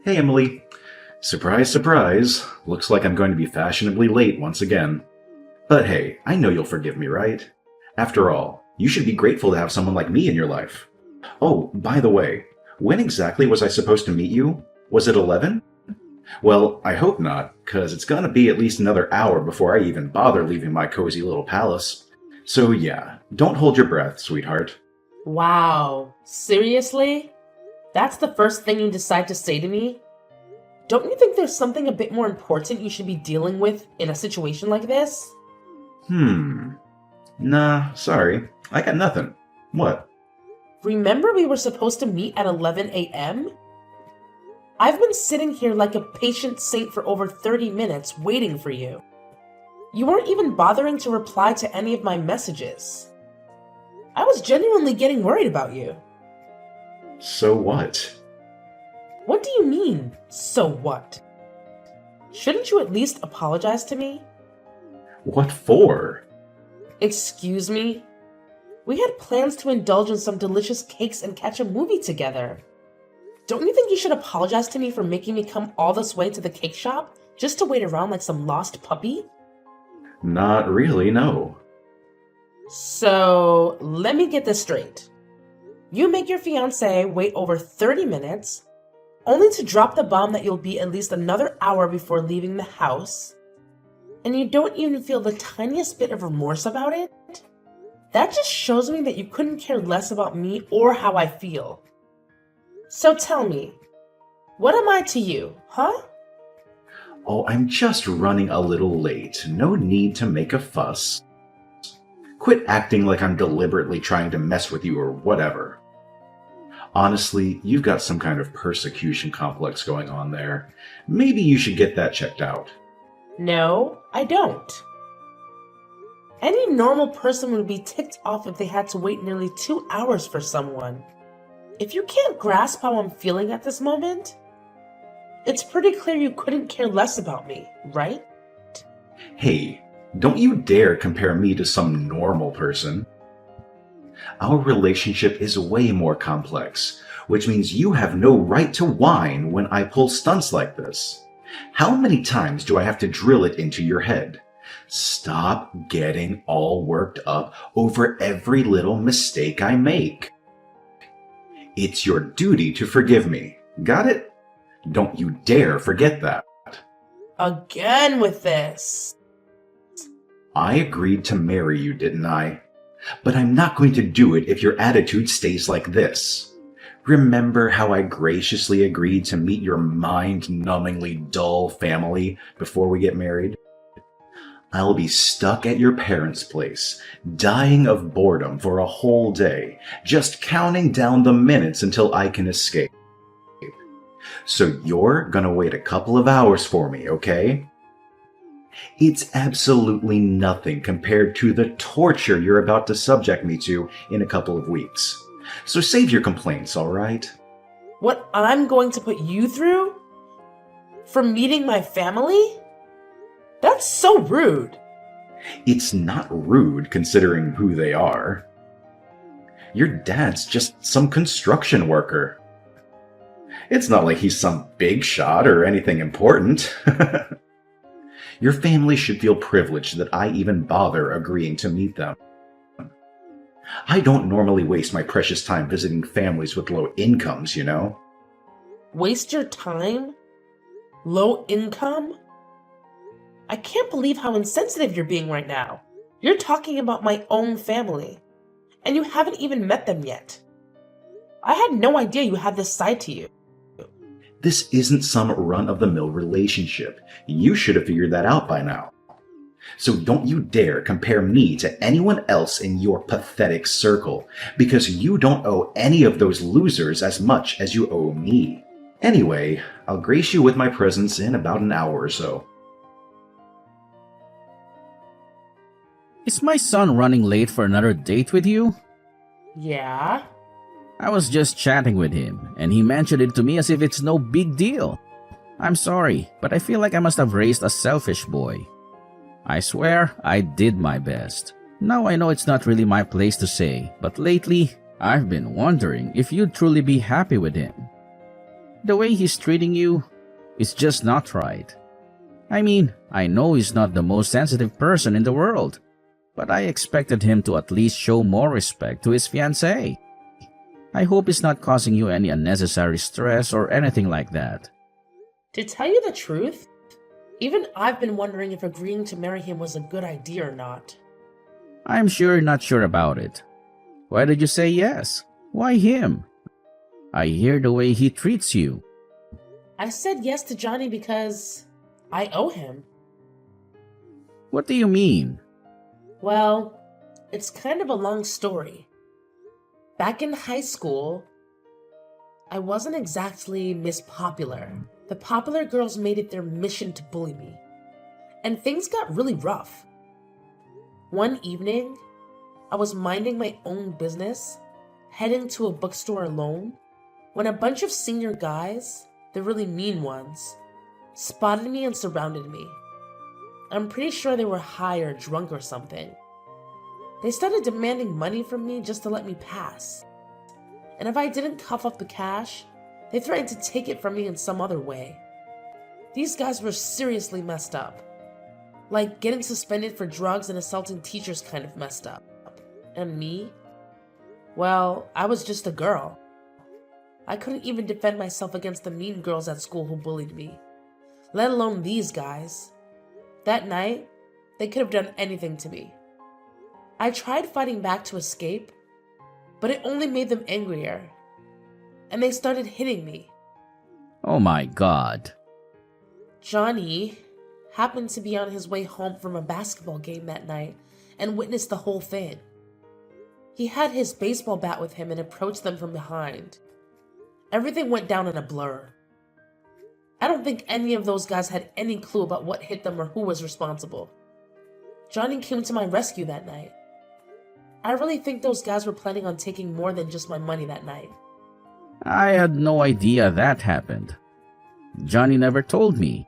Hey, Emily. Surprise, surprise. Looks like I'm going to be fashionably late once again. But hey, I know you'll forgive me, right? After all, you should be grateful to have someone like me in your life. Oh, by the way, when exactly was I supposed to meet you? Was it 11? Well, I hope not, because it's gonna be at least another hour before I even bother leaving my cozy little palace. So yeah, don't hold your breath, sweetheart. Wow, seriously? That's the first thing you decide to say to me? Don't you think there's something a bit more important you should be dealing with in a situation like this? Nah, sorry. I got nothing. What? Remember we were supposed to meet at 11 a.m.? I've been sitting here like a patient saint for over 30 minutes waiting for you. You weren't even bothering to reply to any of my messages. I was genuinely getting worried about you. So what? What do you mean, so what? Shouldn't you at least apologize to me? What for? Excuse me? We had plans to indulge in some delicious cakes and catch a movie together. Don't you think you should apologize to me for making me come all this way to the cake shop just to wait around like some lost puppy? Not really, no. So, let me get this straight. You make your fiancé wait over 30 minutes, only to drop the bomb that you'll be at least another hour before leaving the house, and you don't even feel the tiniest bit of remorse about it? That just shows me that you couldn't care less about me or how I feel. So tell me, what am I to you, huh? Oh, I'm just running a little late. No need to make a fuss. Quit acting like I'm deliberately trying to mess with you or whatever. Honestly, you've got some kind of persecution complex going on there. Maybe you should get that checked out. No, I don't. Any normal person would be ticked off if they had to wait nearly 2 hours for someone. If you can't grasp how I'm feeling at this moment, it's pretty clear you couldn't care less about me, right? Hey, don't you dare compare me to some normal person. Our relationship is way more complex, which means you have no right to whine when I pull stunts like this. How many times do I have to drill it into your head? Stop getting all worked up over every little mistake I make. It's your duty to forgive me. Got it? Don't you dare forget that. Again with this. I agreed to marry you, didn't I? But I'm not going to do it if your attitude stays like this. Remember how I graciously agreed to meet your mind-numbingly dull family before we get married? I'll be stuck at your parents' place, dying of boredom for a whole day, just counting down the minutes until I can escape. So you're gonna wait a couple of hours for me, okay? It's absolutely nothing compared to the torture you're about to subject me to in a couple of weeks. So save your complaints, alright? What I'm going to put you through? For meeting my family? That's so rude. It's not rude considering who they are. Your dad's just some construction worker. It's not like he's some big shot or anything important. Your family should feel privileged that I even bother agreeing to meet them. I don't normally waste my precious time visiting families with low incomes, you know? Waste your time? Low income? I can't believe how insensitive you're being right now. You're talking about my own family, and you haven't even met them yet. I had no idea you had this side to you. This isn't some run-of-the-mill relationship. You should have figured that out by now. So don't you dare compare me to anyone else in your pathetic circle, because you don't owe any of those losers as much as you owe me. Anyway, I'll grace you with my presence in about an hour or so. Is my son running late for another date with you? Yeah? I was just chatting with him, and he mentioned it to me as if it's no big deal. I'm sorry, but I feel like I must have raised a selfish boy. I swear I did my best. Now I know it's not really my place to say, but lately I've been wondering if you'd truly be happy with him. The way he's treating you is just not right. I mean, I know he's not the most sensitive person in the world, but I expected him to at least show more respect to his fiancée. I hope it's not causing you any unnecessary stress or anything like that. To tell you the truth, even I've been wondering if agreeing to marry him was a good idea or not. I'm sure you're not sure about it. Why did you say yes? Why him? I hear the way he treats you. I said yes to Johnny because I owe him. What do you mean? Well, it's kind of a long story. Back in high school, I wasn't exactly Miss Popular. The popular girls made it their mission to bully me, and things got really rough. One evening, I was minding my own business, heading to a bookstore alone, when a bunch of senior guys, the really mean ones, spotted me and surrounded me. I'm pretty sure they were high or drunk or something. They started demanding money from me just to let me pass. And if I didn't cough up the cash, they threatened to take it from me in some other way. These guys were seriously messed up. Like getting suspended for drugs and assaulting teachers kind of messed up. And me? Well, I was just a girl. I couldn't even defend myself against the mean girls at school who bullied me, let alone these guys. That night, they could have done anything to me. I tried fighting back to escape, but it only made them angrier, and they started hitting me. Oh my God. Johnny happened to be on his way home from a basketball game that night and witnessed the whole thing. He had his baseball bat with him and approached them from behind. Everything went down in a blur. I don't think any of those guys had any clue about what hit them or who was responsible. Johnny came to my rescue that night. I really think those guys were planning on taking more than just my money that night. I had no idea that happened. Johnny never told me.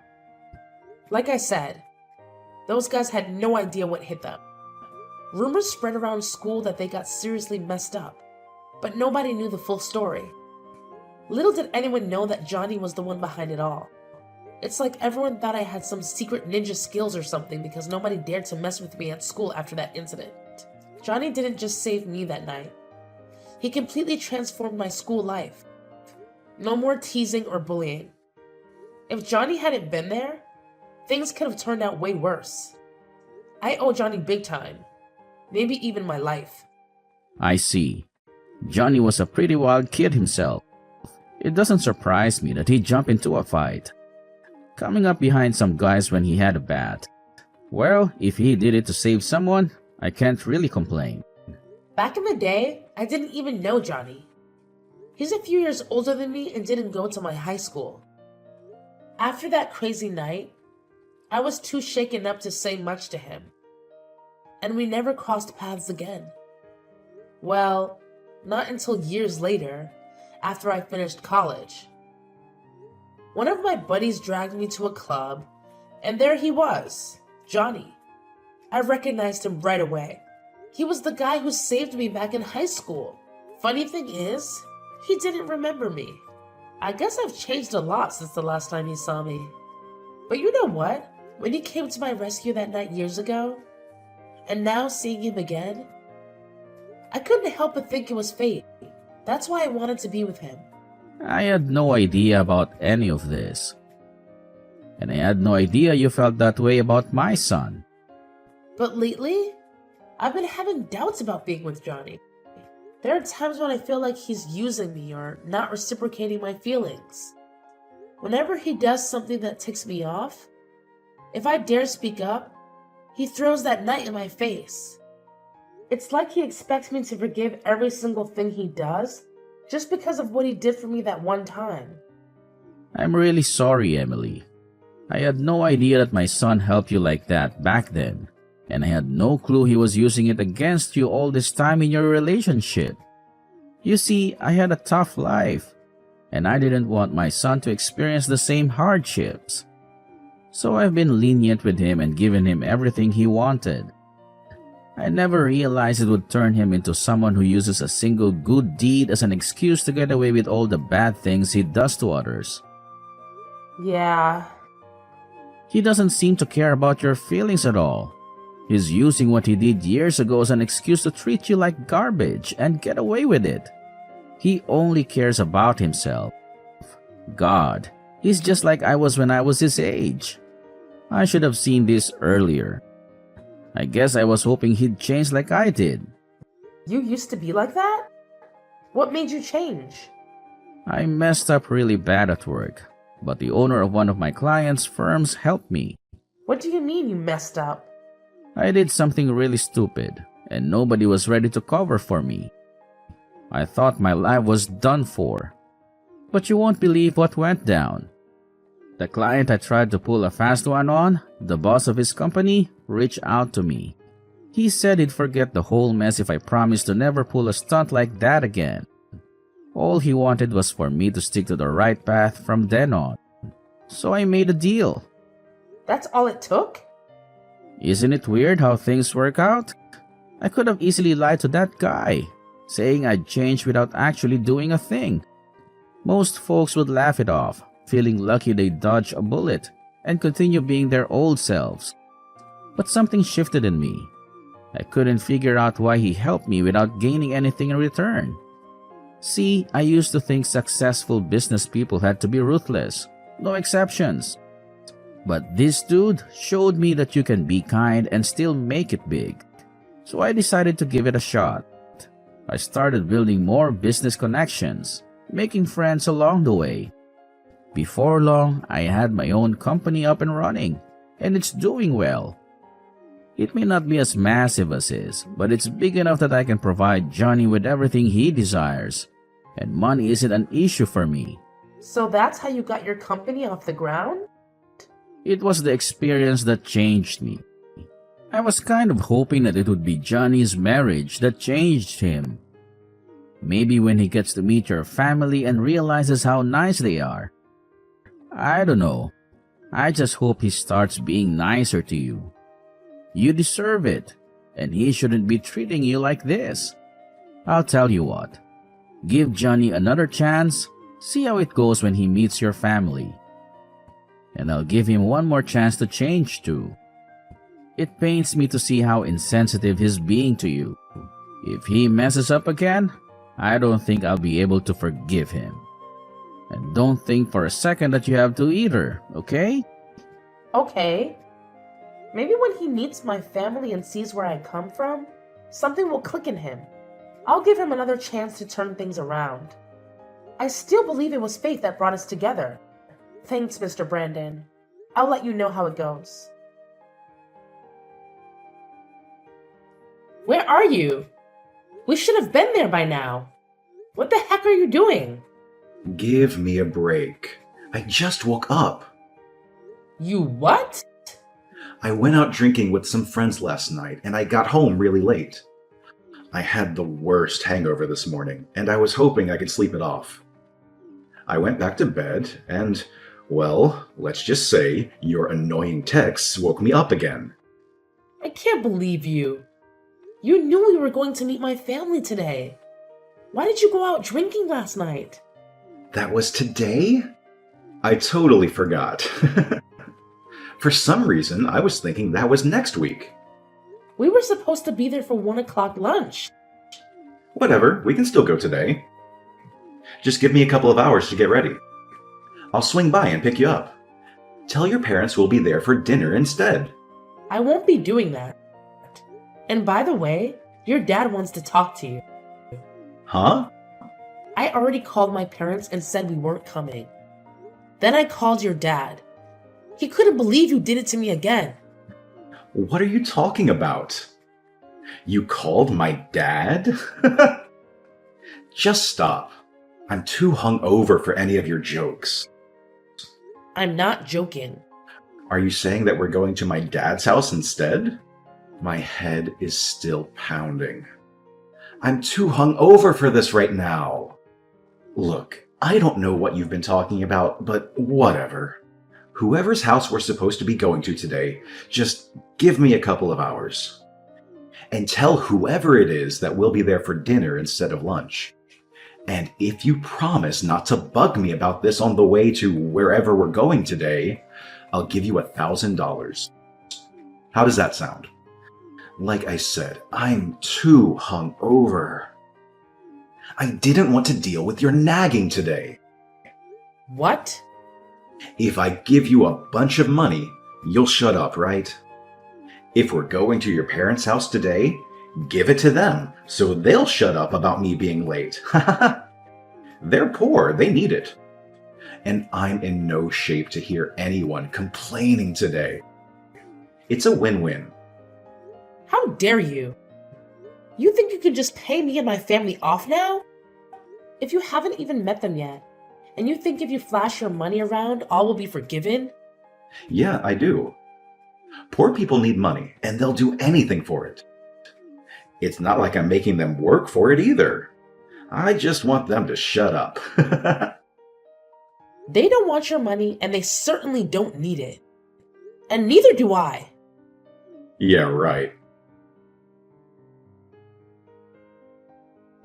Like I said, those guys had no idea what hit them. Rumors spread around school that they got seriously messed up, but nobody knew the full story. Little did anyone know that Johnny was the one behind it all. It's like everyone thought I had some secret ninja skills or something because nobody dared to mess with me at school after that incident. Johnny didn't just save me that night. He completely transformed my school life. No more teasing or bullying. If Johnny hadn't been there, things could have turned out way worse. I owe Johnny big time. Maybe even my life. I see. Johnny was a pretty wild kid himself. It doesn't surprise me that he jumped into a fight, coming up behind some guys when he had a bat. Well, if he did it to save someone, I can't really complain. Back in the day, I didn't even know Johnny. He's a few years older than me and didn't go to my high school. After that crazy night, I was too shaken up to say much to him. And we never crossed paths again. Well, not until years later, after I finished college. One of my buddies dragged me to a club, and there he was, Johnny. I recognized him right away. He was the guy who saved me back in high school. Funny thing is, he didn't remember me. I guess I've changed a lot since the last time he saw me. But you know what? When he came to my rescue that night years ago, and now seeing him again, I couldn't help but think it was fate. That's why I wanted to be with him. I had no idea about any of this. And I had no idea you felt that way about my son. But lately, I've been having doubts about being with Johnny. There are times when I feel like he's using me or not reciprocating my feelings. Whenever he does something that ticks me off, if I dare speak up, he throws that knife in my face. It's like he expects me to forgive every single thing he does just because of what he did for me that one time. I'm really sorry, Emily. I had no idea that my son helped you like that back then, and I had no clue he was using it against you all this time in your relationship. You see, I had a tough life, and I didn't want my son to experience the same hardships. So I've been lenient with him and given him everything he wanted. I never realized it would turn him into someone who uses a single good deed as an excuse to get away with all the bad things he does to others. Yeah. He doesn't seem to care about your feelings at all. He's using what he did years ago as an excuse to treat you like garbage and get away with it. He only cares about himself. God, he's just like I was when I was his age. I should have seen this earlier. I guess I was hoping he'd change like I did. You used to be like that? What made you change? I messed up really bad at work, but the owner of one of my clients' firms helped me. What do you mean you messed up? I did something really stupid, and nobody was ready to cover for me. I thought my life was done for. But you won't believe what went down. The client I tried to pull a fast one on, the boss of his company, reached out to me. He said he'd forget the whole mess if I promised to never pull a stunt like that again. All he wanted was for me to stick to the right path from then on. So I made a deal. That's all it took? Isn't it weird how things work out? I could have easily lied to that guy, saying I'd changed without actually doing a thing. Most folks would laugh it off, feeling lucky they dodged a bullet and continue being their old selves. But something shifted in me. I couldn't figure out why he helped me without gaining anything in return. See, I used to think successful business people had to be ruthless, no exceptions. But this dude showed me that you can be kind and still make it big. So I decided to give it a shot. I started building more business connections, making friends along the way. Before long, I had my own company up and running, and it's doing well. It may not be as massive as his, but it's big enough that I can provide Johnny with everything he desires, and money isn't an issue for me. So that's how you got your company off the ground? It was the experience that changed me. I was kind of hoping that it would be Johnny's marriage that changed him. Maybe when he gets to meet your family and realizes how nice they are. I don't know. I just hope he starts being nicer to you. You deserve it, and he shouldn't be treating you like this. I'll tell you what. Give Johnny another chance. See how it goes when he meets your family. And I'll give him one more chance to change too. It pains me to see how insensitive he's being to you. If he messes up again, I don't think I'll be able to forgive him. And don't think for a second that you have to either, okay? Okay. Maybe when he meets my family and sees where I come from, something will click in him. I'll give him another chance to turn things around. I still believe it was fate that brought us together. Thanks, Mr. Brandon. I'll let you know how it goes. Where are you? We should have been there by now. What the heck are you doing? Give me a break. I just woke up. You what? I went out drinking with some friends last night, and I got home really late. I had the worst hangover this morning, and I was hoping I could sleep it off. I went back to bed, and, well, let's just say your annoying texts woke me up again. I can't believe you. You knew we were going to meet my family today. Why did you go out drinking last night? That was today? I totally forgot. For some reason, I was thinking that was next week. We were supposed to be there for 1 o'clock lunch. Whatever, we can still go today. Just give me a couple of hours to get ready. I'll swing by and pick you up. Tell your parents we'll be there for dinner instead. I won't be doing that. And by the way, your dad wants to talk to you. Huh? I already called my parents and said we weren't coming. Then I called your dad. He couldn't believe you did it to me again. What are you talking about? You called my dad? Just stop. I'm too hungover for any of your jokes. I'm not joking. Are you saying that we're going to my dad's house instead? My head is still pounding. I'm too hungover for this right now. Look, I don't know what you've been talking about, but whatever. Whoever's house we're supposed to be going to today, just give me a couple of hours. and tell whoever it is that we'll be there for dinner instead of lunch. And if you promise not to bug me about this on the way to wherever we're going today, I'll give you $1,000. How does that sound? Like I said, I'm too hungover. I didn't want to deal with your nagging today. What? If I give you a bunch of money, you'll shut up, right? If we're going to your parents' house today, give it to them so they'll shut up about me being late. They're poor, they need it. And I'm in no shape to hear anyone complaining today. It's a win-win. How dare you? You think you can just pay me and my family off now? If you haven't even met them yet, and you think if you flash your money around, all will be forgiven? Yeah, I do. Poor people need money, and they'll do anything for it. It's not like I'm making them work for it either. I just want them to shut up. They don't want your money, and they certainly don't need it. And neither do I. Yeah, right.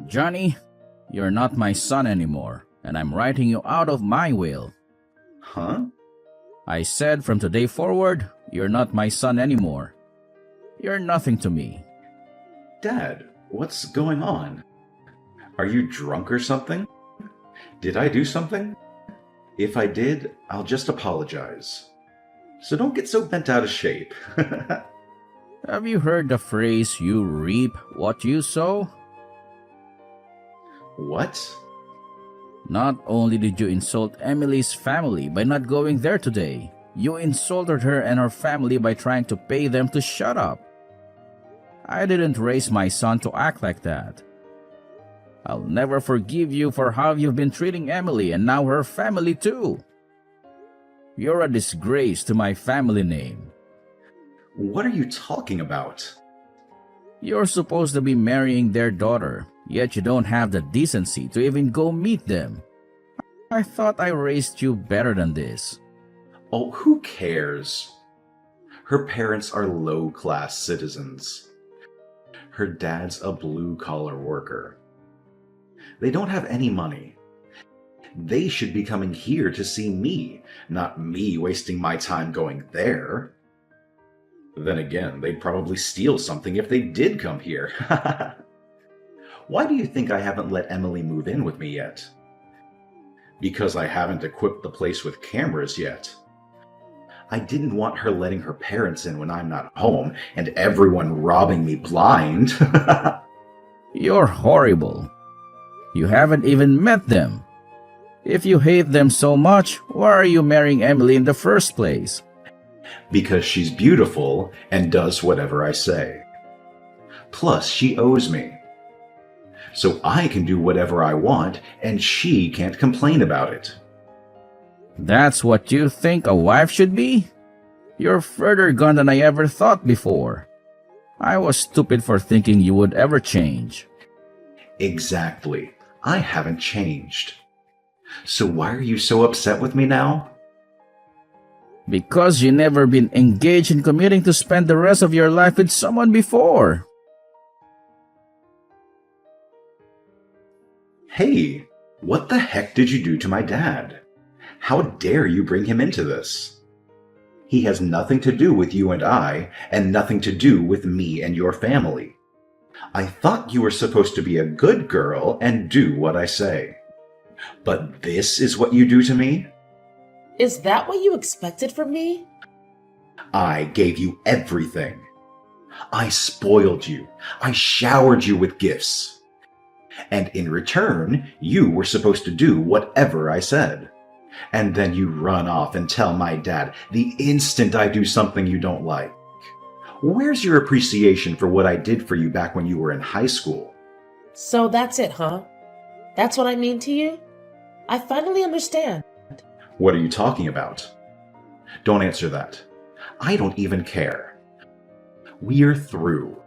Johnny, you're not my son anymore, and I'm writing you out of my will. Huh? I said from today forward, you're not my son anymore. You're nothing to me. Dad, what's going on? Are you drunk or something? Did I do something? If I did, I'll just apologize. So don't get so bent out of shape. Have you heard the phrase, you reap what you sow? What? Not only did you insult Emily's family by not going there today, you insulted her and her family by trying to pay them to shut up. I didn't raise my son to act like that. I'll never forgive you for how you've been treating Emily and now her family too. You're a disgrace to my family name. What are you talking about? You're supposed to be marrying their daughter, yet you don't have the decency to even go meet them. I thought I raised you better than this. Oh, who cares? Her parents are low-class citizens. Her dad's a blue-collar worker. They don't have any money. They should be coming here to see me, not me wasting my time going there. Then again, they'd probably steal something if they did come here. Why do you think I haven't let Emily move in with me yet? Because I haven't equipped the place with cameras yet. I didn't want her letting her parents in when I'm not home and everyone robbing me blind. You're horrible. You haven't even met them. If you hate them so much, why are you marrying Emily in the first place? Because she's beautiful and does whatever I say. Plus, she owes me. So I can do whatever I want and she can't complain about it. That's what you think a wife should be? You're further gone than I ever thought before. I was stupid for thinking you would ever change. Exactly. I haven't changed. So why are you so upset with me now? Because you never been engaged in committing to spend the rest of your life with someone before. Hey, what the heck did you do to my dad? How dare you bring him into this? He has nothing to do with you and I, and nothing to do with me and your family. I thought you were supposed to be a good girl and do what I say. But this is what you do to me? Is that what you expected from me? I gave you everything. I spoiled you. I showered you with gifts. And in return, you were supposed to do whatever I said. And then you run off and tell my dad the instant I do something you don't like. Where's your appreciation for what I did for you back when you were in high school? So that's it, huh? That's what I mean to you? I finally understand. What are you talking about? Don't answer that. I don't even care. We're through.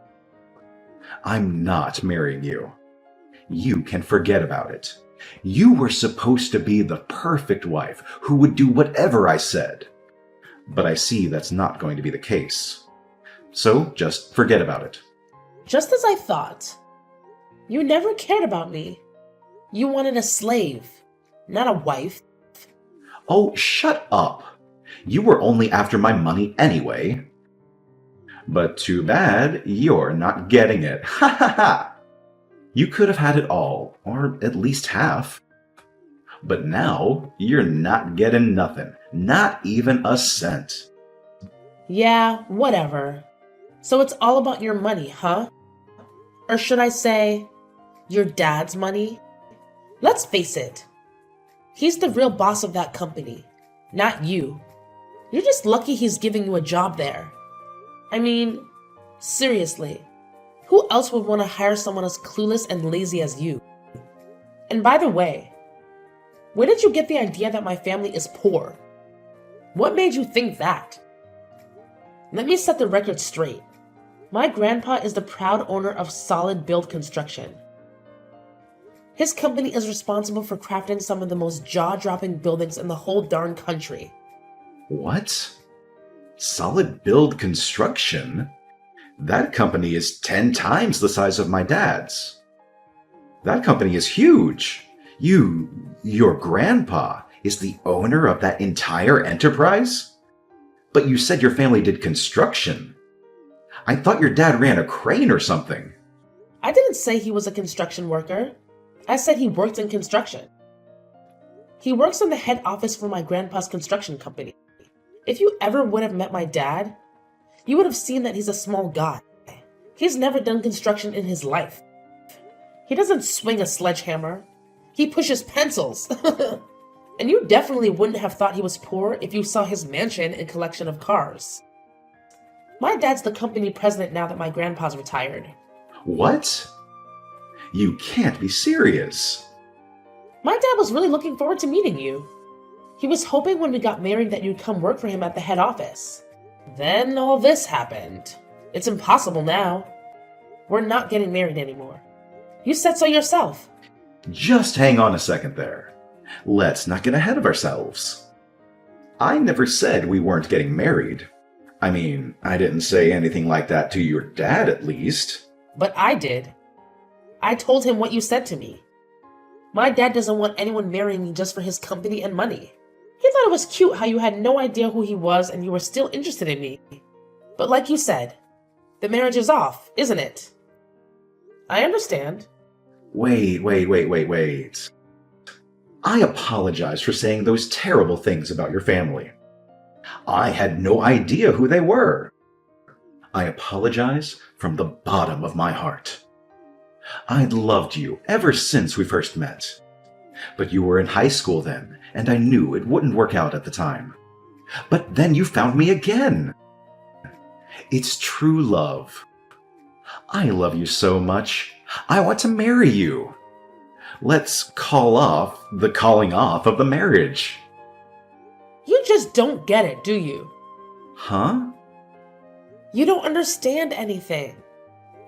I'm not marrying you. You can forget about it. You were supposed to be the perfect wife who would do whatever I said. But I see that's not going to be the case. So just forget about it. Just as I thought. You never cared about me. You wanted a slave, not a wife. Oh, shut up. You were only after my money anyway. But too bad you're not getting it. Ha ha ha! You could have had it all, or at least half. But now you're not getting nothing, not even a cent. Yeah, whatever. So it's all about your money, huh? Or should I say, your dad's money? Let's face it. He's the real boss of that company, not you. You're just lucky he's giving you a job there. I mean, seriously, who else would want to hire someone as clueless and lazy as you? And by the way, where did you get the idea that my family is poor? What made you think that? Let me set the record straight. My grandpa is the proud owner of Solid Build Construction. His company is responsible for crafting some of the most jaw-dropping buildings in the whole darn country. What? Solid Build Construction? That company is 10 times the size of my dad's. That company is huge. Your grandpa, is the owner of that entire enterprise? But you said your family did construction. I thought your dad ran a crane or something. I didn't say he was a construction worker. I said he worked in construction. He works in the head office for my grandpa's construction company. If you ever would have met my dad, you would have seen that he's a small guy. He's never done construction in his life. He doesn't swing a sledgehammer. He pushes pencils. And you definitely wouldn't have thought he was poor if you saw his mansion and collection of cars. My dad's the company president now that my grandpa's retired. What? You can't be serious. My dad was really looking forward to meeting you. He was hoping when we got married that you'd come work for him at the head office. Then all this happened. It's impossible now. We're not getting married anymore. You said so yourself. Just hang on a second there. Let's not get ahead of ourselves. I never said we weren't getting married. I mean, I didn't say anything like that to your dad, at least. But I did. I told him what you said to me. My dad doesn't want anyone marrying me just for his company and money. He thought it was cute how you had no idea who he was and you were still interested in me. But like you said, the marriage is off, isn't it? I understand. Wait. I apologize for saying those terrible things about your family. I had no idea who they were. I apologize from the bottom of my heart. I'd loved you ever since we first met. But you were in high school then, and I knew it wouldn't work out at the time. But then you found me again. It's true love. I love you so much. I want to marry you. Let's call off the calling off of the marriage. You just don't get it, do you? Huh? You don't understand anything.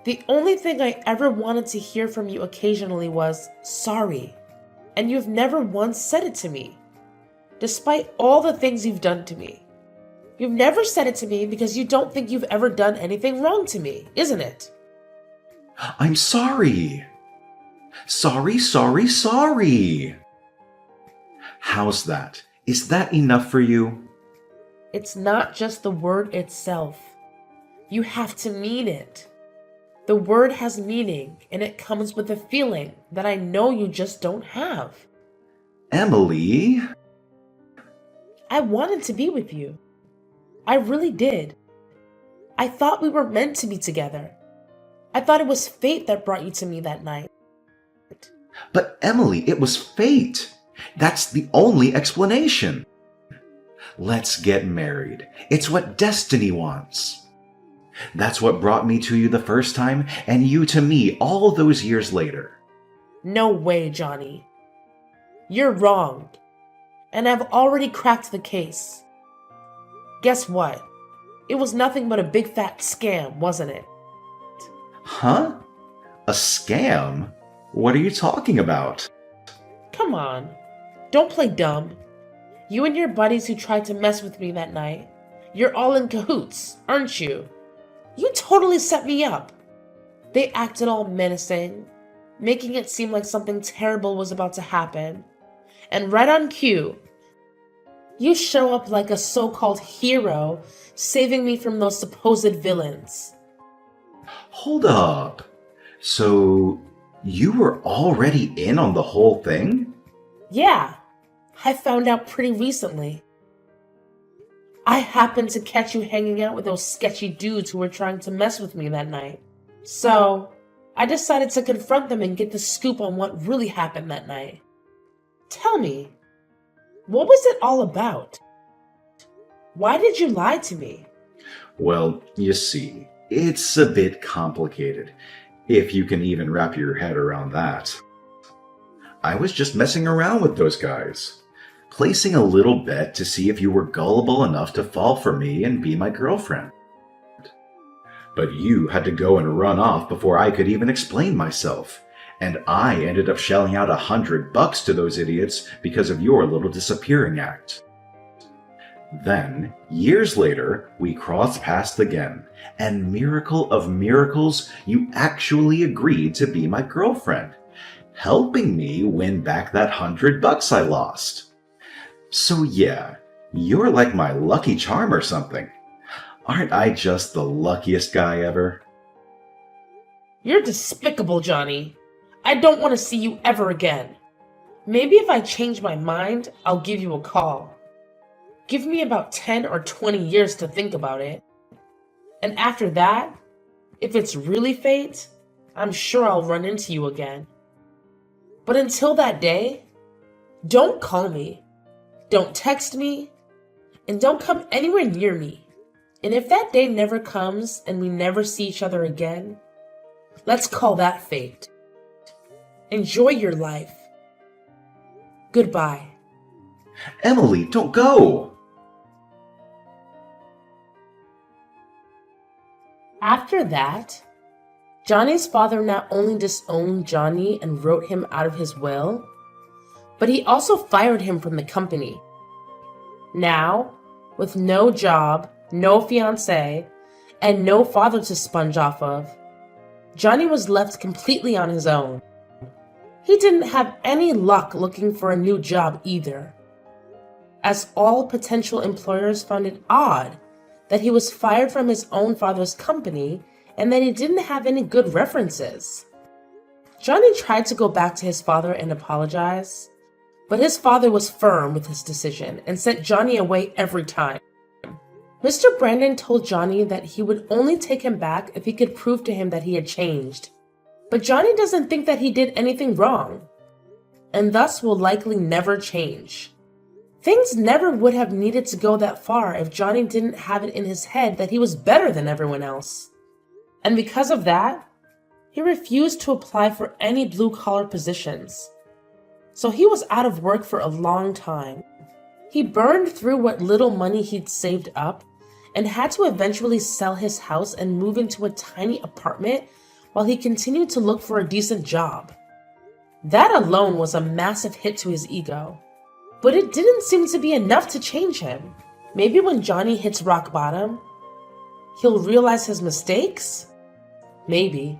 The only thing I ever wanted to hear from you occasionally was sorry. And you've never once said it to me. Despite all the things you've done to me. You've never said it to me because you don't think you've ever done anything wrong to me, isn't it? I'm sorry. Sorry. How's that? Is that enough for you? It's not just the word itself. You have to mean it. The word has meaning, and it comes with a feeling that I know you just don't have. Emily? I wanted to be with you. I really did. I thought we were meant to be together. I thought it was fate that brought you to me that night. But Emily, it was fate. That's the only explanation. Let's get married. It's what destiny wants. That's what brought me to you the first time, and you to me all those years later. No way, Johnny. You're wrong. And I've already cracked the case. Guess what? It was nothing but a big fat scam, wasn't it? Huh? A scam? What are you talking about? Come on. Don't play dumb. You and your buddies who tried to mess with me that night, you're all in cahoots, aren't you? You totally set me up. They acted all menacing, making it seem like something terrible was about to happen. And right on cue, you show up like a so-called hero, saving me from those supposed villains. Hold up. So, you were already in on the whole thing? Yeah, I found out pretty recently. I happened to catch you hanging out with those sketchy dudes who were trying to mess with me that night. So, I decided to confront them and get the scoop on what really happened that night. Tell me, what was it all about? Why did you lie to me? Well, you see, it's a bit complicated, if you can even wrap your head around that. I was just messing around with those guys, placing a little bet to see if you were gullible enough to fall for me and be my girlfriend. But you had to go and run off before I could even explain myself, and I ended up shelling out $100 to those idiots because of your little disappearing act. Then, years later, we crossed paths again, and miracle of miracles, you actually agreed to be my girlfriend, helping me win back that $100 I lost. So yeah, you're like my lucky charm or something. Aren't I just the luckiest guy ever? You're despicable, Johnny. I don't want to see you ever again. Maybe if I change my mind, I'll give you a call. Give me about 10 or 20 years to think about it. And after that, if it's really fate, I'm sure I'll run into you again. But until that day, don't call me, don't text me, and don't come anywhere near me. And if that day never comes and we never see each other again, let's call that fate. Enjoy your life. Goodbye. Emily, don't go! After that, Johnny's father not only disowned Johnny and wrote him out of his will, but he also fired him from the company. Now, with no job, no fiancé, and no father to sponge off of, Johnny was left completely on his own. He didn't have any luck looking for a new job either, as all potential employers found it odd that he was fired from his own father's company and that he didn't have any good references. Johnny tried to go back to his father and apologize, but his father was firm with his decision and sent Johnny away every time. Mr. Brandon told Johnny that he would only take him back if he could prove to him that he had changed. But Johnny doesn't think that he did anything wrong, and thus will likely never change. Things never would have needed to go that far if Johnny didn't have it in his head that he was better than everyone else. And because of that, he refused to apply for any blue-collar positions. So he was out of work for a long time. He burned through what little money he'd saved up and had to eventually sell his house and move into a tiny apartment while he continued to look for a decent job. That alone was a massive hit to his ego. But it didn't seem to be enough to change him. Maybe when Johnny hits rock bottom, he'll realize his mistakes? Maybe.